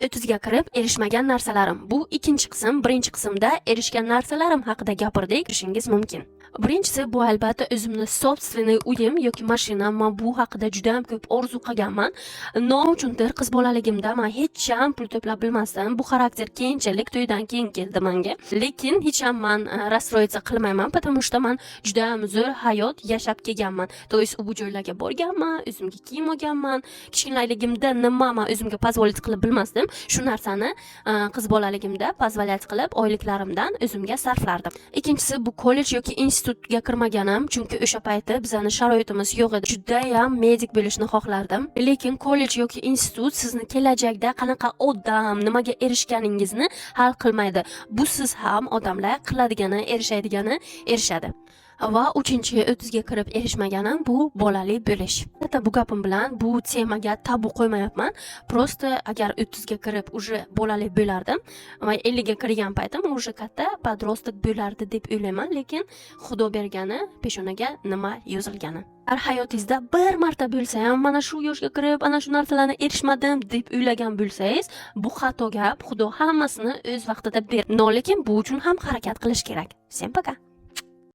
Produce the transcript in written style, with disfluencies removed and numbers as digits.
30 ga kirib erishmagan narsalarim. Bu ikkinchi qism. Birinchi qismda erishgan narsalarim haqida gapirdik, deyish mumkin. Birinchisi bu albatta o'zimni собственный uyim yoki mashinam. Men bu haqida juda ham ko'p orzu qilganman. Nima uchundir qiz bolaligimda men hech ham pul to'plab bilmasdim. Bu xarakter keyinchalik to'ydan keyin keldi menga. Lekin hech ham men расстроиться qilmayman, потому что men juda ham zo'r hayot yashab kelganman. То есть u bu joylarga borganman, o'zimga kiyim olganman. Kichkinaligimda nima men o'zimga позволить qilib bilmasdim. Shu narsani qiz bolaligimda позволять qilib oyliklarimdan o'zimga sarflardim. Ikkinchisi bu kollej yoki institutga kirmaganim, chunki o'sha payti bizning sharoitimiz yo'q edi. Juda ham medik bo'lishni xohlardim. Lekin kollej yoki institut sizni kelajakda qanaqa odam, nimaga erishganingizni hal qilmaydi. Bu siz ham odamlar qiladigani, erishadi. Va 30ga kirib erishmaganim bu bolali bo'lish. Bu gapim bilan bu temaga tabu qo'ymayapman. Просто agar 30ga kirib уже bolali bo'lardim, va 50ga kirgan paytim уже katta подросток bo'lardi deb o'ylayman, lekin Xudo bergani peshonaga nima yozilgani. Har hayotingizda bir marta bo'lsa ham mana shu yoshga kirib ana shu narsalarni erishmadim deb o'ylagan bo'lsangiz, bu xato gap. Xudo hammasini o'z vaqtida ber. Lekin bu uchun ham harakat qilish kerak. Всем пока.